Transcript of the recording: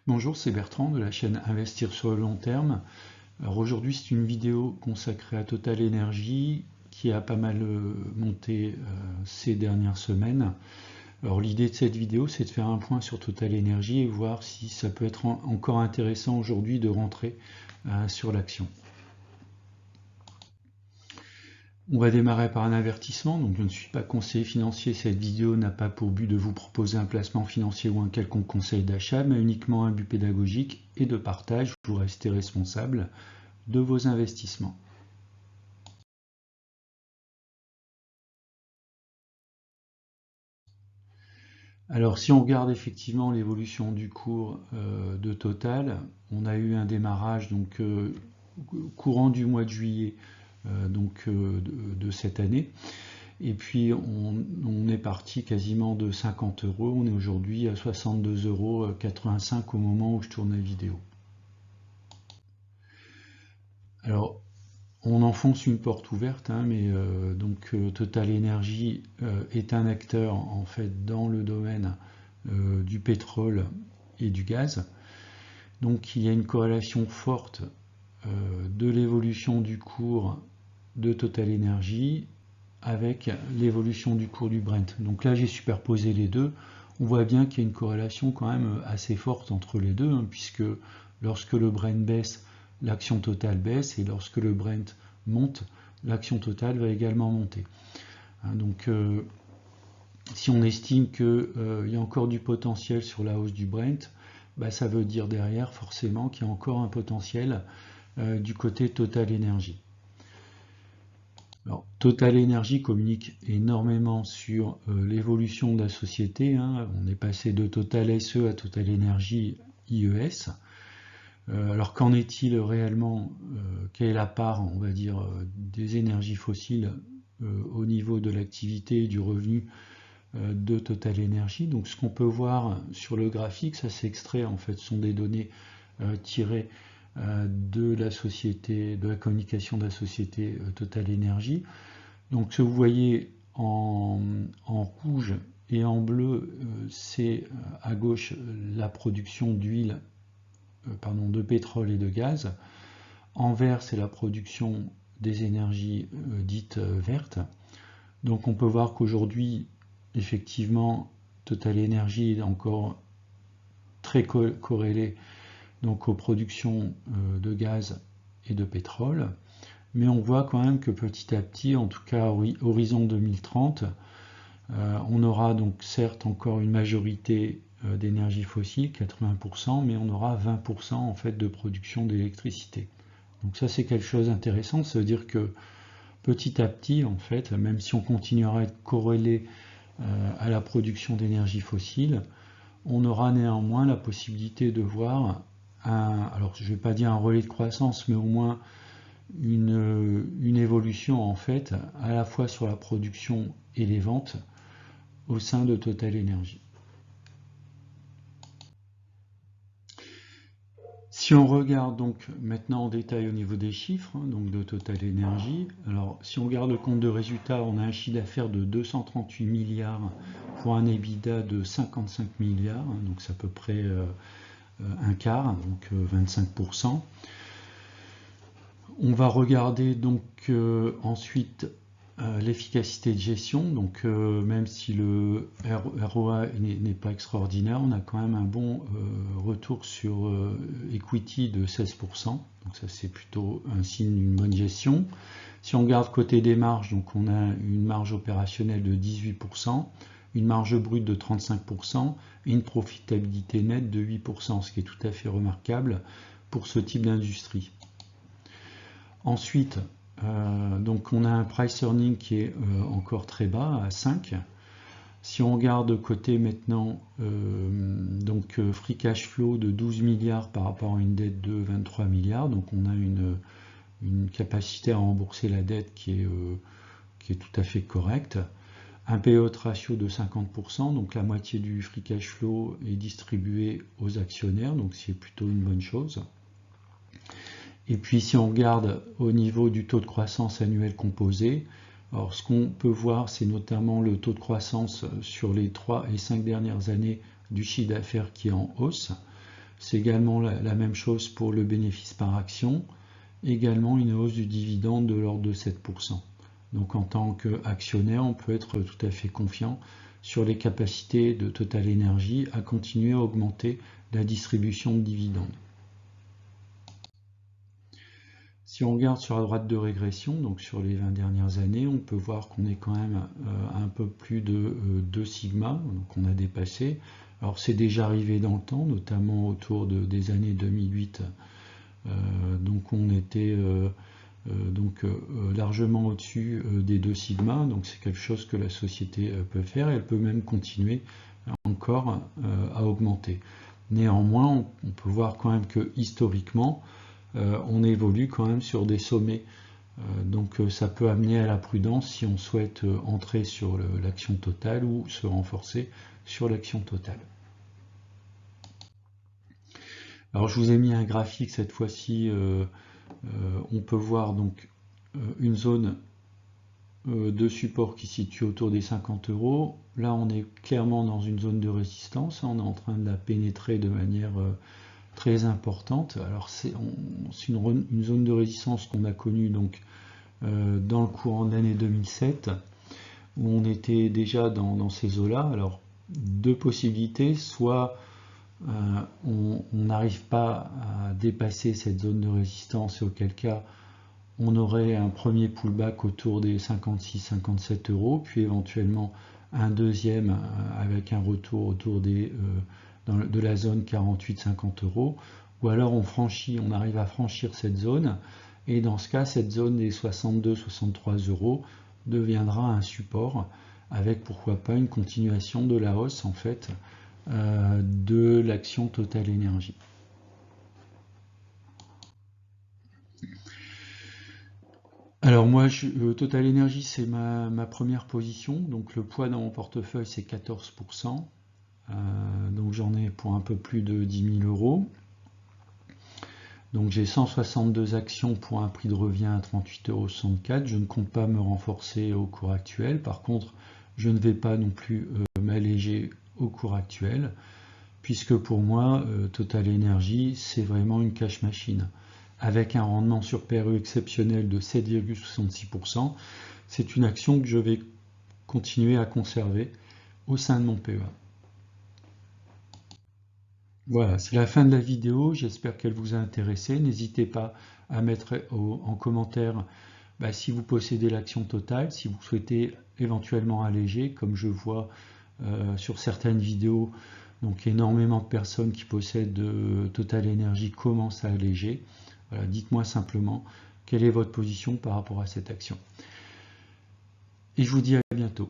Bonjour, c'est Bertrand de la chaîne Investir sur le long terme. Alors aujourd'hui, c'est une vidéo consacrée à Total Energy qui a pas mal monté ces dernières semaines. Alors l'idée de cette vidéo, c'est de faire un point sur Total Energy et voir si ça peut être encore intéressant aujourd'hui de rentrer sur l'action. On va démarrer par un avertissement, donc je ne suis pas conseiller financier, cette vidéo n'a pas pour but de vous proposer un placement financier ou un quelconque conseil d'achat, mais uniquement un but pédagogique et de partage, vous restez responsable de vos investissements. Alors si on regarde effectivement l'évolution du cours de Total, on a eu un démarrage donc courant du mois de juillet de cette année. Et puis on est parti quasiment de 50 €, on est aujourd'hui à 62,85 € au moment où je tourne la vidéo. Alors on enfonce une porte ouverte, hein, mais Total Energy est un acteur en fait dans le domaine du pétrole et du gaz. Donc il y a une corrélation forte de l'évolution du cours de Total Energy avec l'évolution du cours du Brent. Donc là j'ai superposé les deux. On voit bien qu'il y a une corrélation quand même assez forte entre les deux, hein, puisque lorsque le Brent baisse, l'action Total baisse, et lorsque le Brent monte, l'action Total va également monter. Hein, donc si on estime qu'il y a encore du potentiel sur la hausse du Brent, bah, ça veut dire derrière forcément qu'il y a encore un potentiel du côté Total Energy. Alors, Total Energy communique énormément sur l'évolution de la société, hein. On est passé de Total SE à Total Energy IES. Alors qu'en est-il réellement? Quelle est la part, on va dire, des énergies fossiles au niveau de l'activité et du revenu de Total Energy? Donc ce qu'on peut voir sur le graphique, ça c'est extrait, en fait, ce sont des données tirées de la société, de la communication de la société Total Energy. Donc ce que vous voyez en rouge et en bleu, c'est à gauche la production d'huile, de pétrole et de gaz. En vert, c'est la production des énergies dites vertes. Donc on peut voir qu'aujourd'hui, effectivement, Total Energy est encore très corrélé donc aux productions de gaz et de pétrole, mais on voit quand même que petit à petit, en tout cas horizon 2030, on aura donc certes encore une majorité d'énergie fossile, 80%, mais on aura 20% en fait de production d'électricité. Donc ça c'est quelque chose d'intéressant, ça veut dire que petit à petit, en fait, même si on continuera à être corrélé à la production d'énergie fossile, on aura néanmoins la possibilité de voir alors je ne vais pas dire un relais de croissance, mais au moins une évolution en fait, à la fois sur la production et les ventes au sein de Total Energy. Si on regarde donc maintenant en détail au niveau des chiffres, hein, donc de Total Energy, alors si on regarde le compte de résultat, on a un chiffre d'affaires de 238 milliards pour un EBITDA de 55 milliards, hein, donc c'est à peu près un quart, donc 25%. On va regarder donc ensuite l'efficacité de gestion, donc même si le ROA n'est pas extraordinaire, on a quand même un bon retour sur equity de 16%, donc ça c'est plutôt un signe d'une bonne gestion. Si on regarde côté des marges, donc on a une marge opérationnelle de 18%, une marge brute de 35% et une profitabilité nette de 8%, ce qui est tout à fait remarquable pour ce type d'industrie. Ensuite, donc on a un price earning qui est encore très bas, à 5. Si on regarde côté maintenant, free cash flow de 12 milliards par rapport à une dette de 23 milliards, donc on a une capacité à rembourser la dette qui est tout à fait correcte. Un payout ratio de 50%, donc la moitié du free cash flow est distribué aux actionnaires, donc c'est plutôt une bonne chose. Et puis si on regarde au niveau du taux de croissance annuel composé, alors ce qu'on peut voir, c'est notamment le taux de croissance sur les 3 et 5 dernières années du chiffre d'affaires qui est en hausse, C'est également la même chose pour le bénéfice par action, également une hausse du dividende de l'ordre de 7%. Donc en tant qu'actionnaire, on peut être tout à fait confiant sur les capacités de TotalEnergies à continuer à augmenter la distribution de dividendes. Si on regarde sur la droite de régression, donc sur les 20 dernières années, on peut voir qu'on est quand même un peu plus de 2 sigma, donc on a dépassé. Alors c'est déjà arrivé dans le temps, notamment autour des années 2008, donc on était largement au-dessus des 2 sigma, donc c'est quelque chose que la société peut faire, et elle peut même continuer encore à augmenter. Néanmoins, on peut voir quand même que historiquement, on évolue quand même sur des sommets. Donc ça peut amener à la prudence si on souhaite entrer sur l'action totale ou se renforcer sur l'action totale. Alors je vous ai mis un graphique cette fois-ci, on peut voir donc une zone de support qui se situe autour des 50 €. Là on est clairement dans une zone de résistance, on est en train de la pénétrer de manière très importante. Alors c'est une zone de résistance qu'on a connue donc dans le courant de l'année 2007, où on était déjà dans ces eaux-là. Alors deux possibilités, soit on n'arrive pas à dépasser cette zone de résistance, et auquel cas on aurait un premier pullback autour des 56-57 €, puis éventuellement un deuxième avec un retour autour de la zone 48-50 €, ou alors on arrive à franchir cette zone, et dans ce cas, cette zone des 62-63 € deviendra un support, avec pourquoi pas une continuation de la hausse en fait de l'action TotalEnergies. Alors moi, TotalEnergies, c'est ma première position, donc le poids dans mon portefeuille c'est 14%, donc j'en ai pour un peu plus de 10 000 €. Donc j'ai 162 actions pour un prix de revient à 38,64 €. Je ne compte pas me renforcer au cours actuel. Par contre, je ne vais pas non plus m'alléger au cours actuel, puisque pour moi, TotalEnergies, c'est vraiment une cash machine. Avec un rendement sur PRU exceptionnel de 7,66%, c'est une action que je vais continuer à conserver au sein de mon PEA. Voilà, c'est la fin de la vidéo, j'espère qu'elle vous a intéressé. N'hésitez pas à mettre en commentaire si vous possédez l'action Total, si vous souhaitez éventuellement alléger, comme je vois sur certaines vidéos, donc énormément de personnes qui possèdent TotalEnergies commencent à alléger. Voilà, dites-moi simplement quelle est votre position par rapport à cette action. Et je vous dis à bientôt.